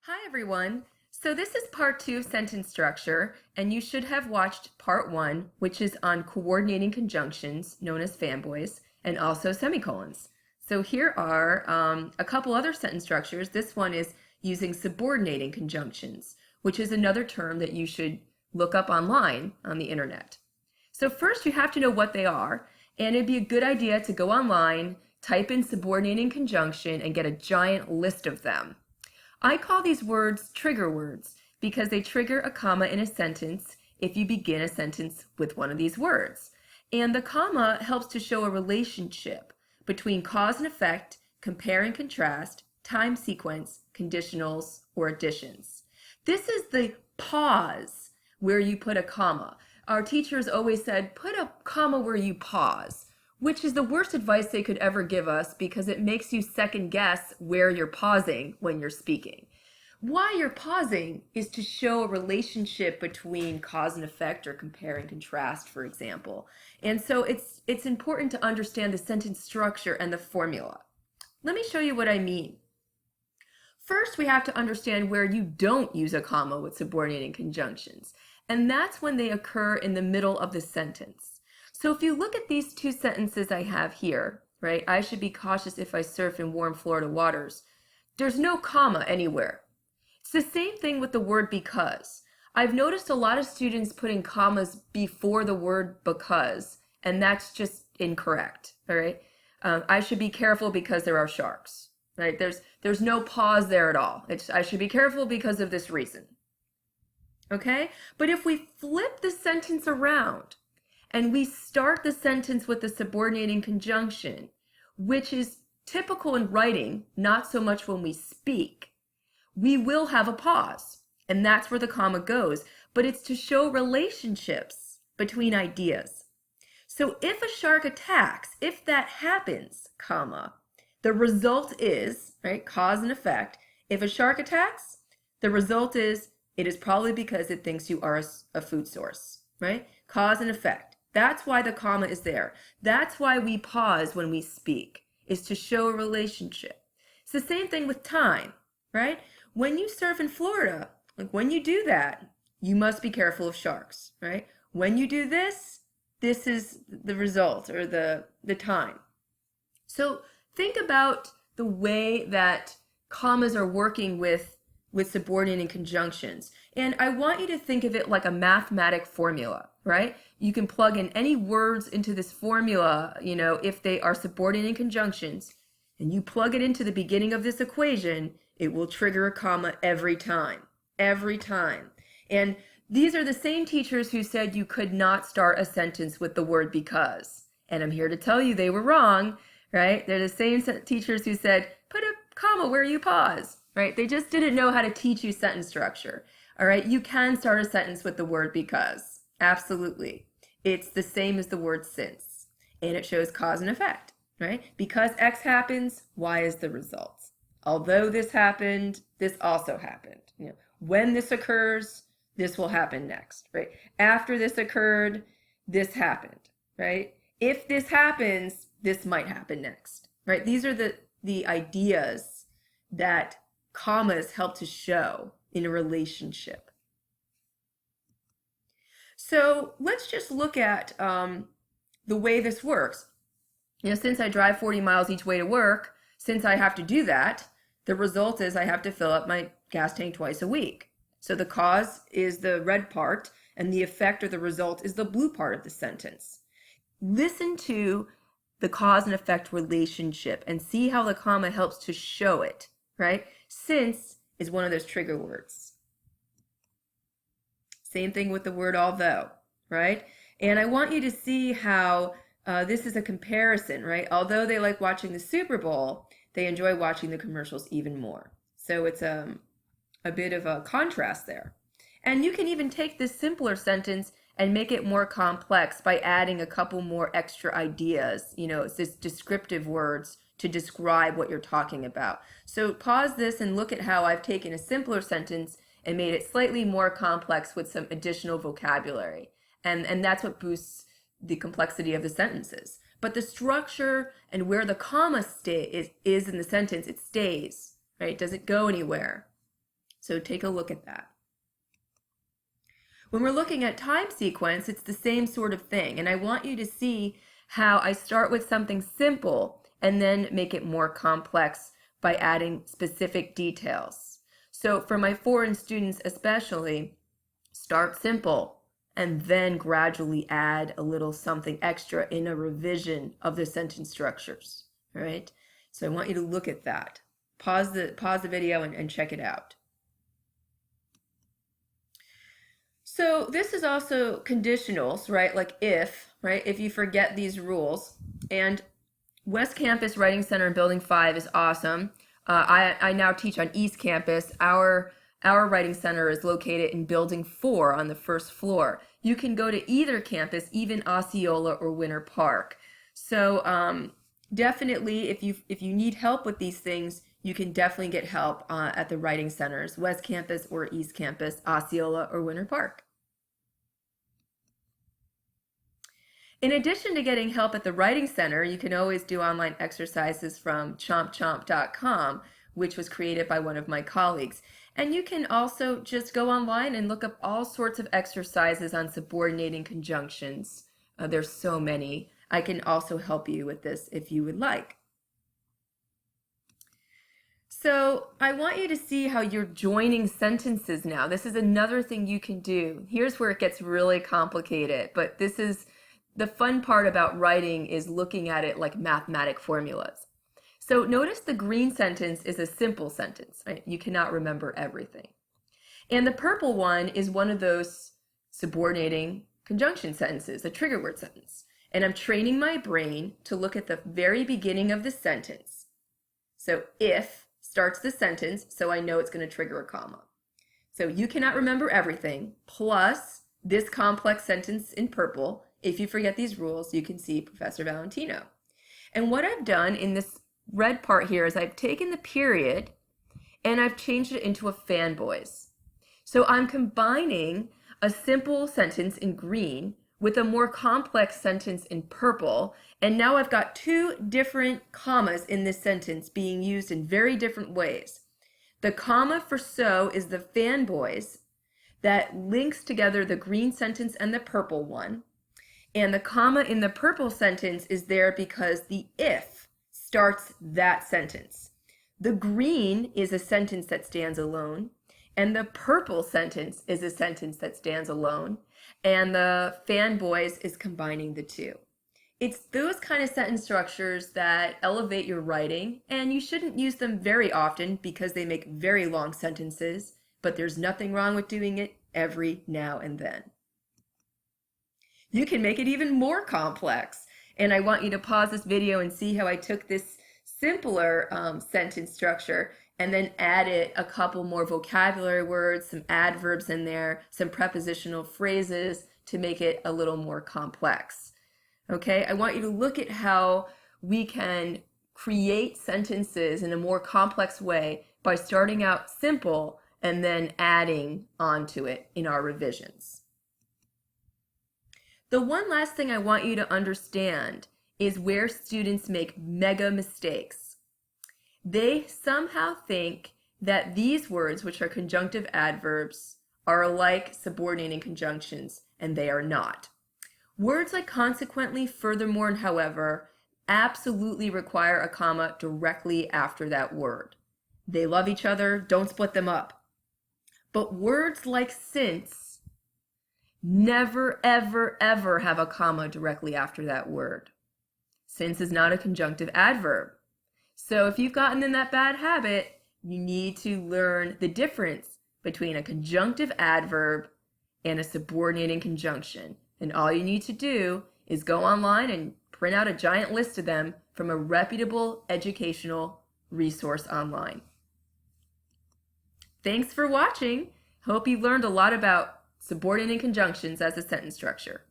Hi everyone. So this is part two of sentence structure, and you should have watched part one, which is on coordinating conjunctions, known as fanboys, and also semicolons. So here are a couple other sentence structures. This one is using subordinating conjunctions, which is another term that you should look up online on the internet. So first you have to know what they are, and it'd be a good idea to go online, type in subordinating conjunction, and get a giant list of them. I call these words trigger words because they trigger a comma in a sentence if you begin a sentence with one of these words. And the comma helps to show a relationship between cause and effect, compare and contrast, time sequence, conditionals, or additions. This is the pause where you put a comma. Our teachers always said, put a comma where you pause, which is the worst advice they could ever give us because it makes you second guess where you're pausing when you're speaking. Why you're pausing is to show a relationship between cause and effect or compare and contrast, for example. And so it's important to understand the sentence structure and the formula. Let me show you what I mean. First, we have to understand where you don't use a comma with subordinating conjunctions, and that's when they occur in the middle of the sentence. So if you look at these two sentences I have here, right, I should be cautious if I surf in warm Florida waters. There's no comma anywhere. It's the same thing with the word because. I've noticed a lot of students putting commas before the word because, and that's just incorrect, all right? I should be careful because there are sharks, right? There's no pause there at all. I should be careful because of this reason, okay? But if we flip the sentence around, and we start the sentence with the subordinating conjunction, which is typical in writing, not so much when we speak, we will have a pause, and that's where the comma goes, but it's to show relationships between ideas. So if a shark attacks, if that happens, comma, the result is, right, cause and effect. If a shark attacks, the result is it is probably because it thinks you are a food source, right? Cause and effect. That's why the comma is there. That's why we pause when we speak, is to show a relationship. It's the same thing with time, right? When you surf in Florida, like when you do that, you must be careful of sharks, right? When you do this, this is the result or the time. So think about the way that commas are working with subordinating conjunctions. And I want you to think of it like a mathematic formula, right? You can plug in any words into this formula, if they are subordinating conjunctions, and you plug it into the beginning of this equation, it will trigger a comma every time, every time. And these are the same teachers who said you could not start a sentence with the word because. And I'm here to tell you they were wrong, right? They're the same teachers who said, put a comma where you pause, right? They just didn't know how to teach you sentence structure. All right, you can start a sentence with the word because. Absolutely. It's the same as the word since. And it shows cause and effect, right? Because X happens, Y is the result. Although this happened, this also happened. When this occurs, this will happen next, right? After this occurred, this happened, right? If this happens, this might happen next, right? These are the ideas that commas help to show in a relationship. So let's just look at the way this works. Since I drive 40 miles each way to work, since I have to do that, the result is I have to fill up my gas tank twice a week. So the cause is the red part, and the effect or the result is the blue part of the sentence. Listen to the cause and effect relationship and see how the comma helps to show it, right? Since is one of those trigger words. Same thing with the word although, right? And I want you to see how this is a comparison, right? Although they like watching the Super Bowl, they enjoy watching the commercials even more. So it's a bit of a contrast there. And you can even take this simpler sentence and make it more complex by adding a couple more extra ideas. It's this descriptive words to describe what you're talking about. So pause this and look at how I've taken a simpler sentence and made it slightly more complex with some additional vocabulary. And that's what boosts the complexity of the sentences. But the structure and where the comma is in the sentence, it stays, right? It doesn't go anywhere. So take a look at that. When we're looking at time sequence, it's the same sort of thing. And I want you to see how I start with something simple and then make it more complex by adding specific details. So for my foreign students especially, start simple and then gradually add a little something extra in a revision of the sentence structures. All right? So I want you to look at that. Pause the video and check it out. So this is also conditionals, right? Like if, right? If you forget these rules. And West Campus Writing Center in Building 5 is awesome. I now teach on East Campus. Our writing center is located in Building 4 on the first floor. You can go to either campus, even Osceola or Winter Park. So definitely, if you need help with these things, you can definitely get help at the writing centers, West Campus or East Campus, Osceola or Winter Park. In addition to getting help at the Writing Center, you can always do online exercises from chompchomp.com, which was created by one of my colleagues. And you can also just go online and look up all sorts of exercises on subordinating conjunctions. There's so many. I can also help you with this if you would like. So I want you to see how you're joining sentences now. This is another thing you can do. Here's where it gets really complicated, but this is the fun part about writing is looking at it like mathematic formulas. So notice the green sentence is a simple sentence, right? You cannot remember everything. And the purple one is one of those subordinating conjunction sentences, a trigger word sentence. And I'm training my brain to look at the very beginning of the sentence. So if starts the sentence, so I know it's going to trigger a comma. So you cannot remember everything, plus this complex sentence in purple. If you forget these rules, you can see Professor Valentino. And what I've done in this red part here is I've taken the period and I've changed it into a fanboys. So I'm combining a simple sentence in green with a more complex sentence in purple. And now I've got two different commas in this sentence being used in very different ways. The comma for so is the fanboys that links together the green sentence and the purple one. And the comma in the purple sentence is there because the if starts that sentence. The green is a sentence that stands alone, and the purple sentence is a sentence that stands alone, and the fanboys is combining the two. It's those kind of sentence structures that elevate your writing, and you shouldn't use them very often because they make very long sentences, but there's nothing wrong with doing it every now and then. You can make it even more complex. And I want you to pause this video and see how I took this simpler sentence structure and then added a couple more vocabulary words, some adverbs in there, some prepositional phrases to make it a little more complex. Okay, I want you to look at how we can create sentences in a more complex way by starting out simple and then adding onto it in our revisions. The one last thing I want you to understand is where students make mega mistakes. They somehow think that these words, which are conjunctive adverbs, are like subordinating conjunctions, and they are not. Words like consequently, furthermore, and however absolutely require a comma directly after that word. They love each other, don't split them up. But words like since never, ever, ever have a comma directly after that word. Since is not a conjunctive adverb. So if you've gotten in that bad habit, you need to learn the difference between a conjunctive adverb and a subordinating conjunction. And all you need to do is go online and print out a giant list of them from a reputable educational resource online. Thanks for watching. Hope you learned a lot about subordinating conjunctions as a sentence structure.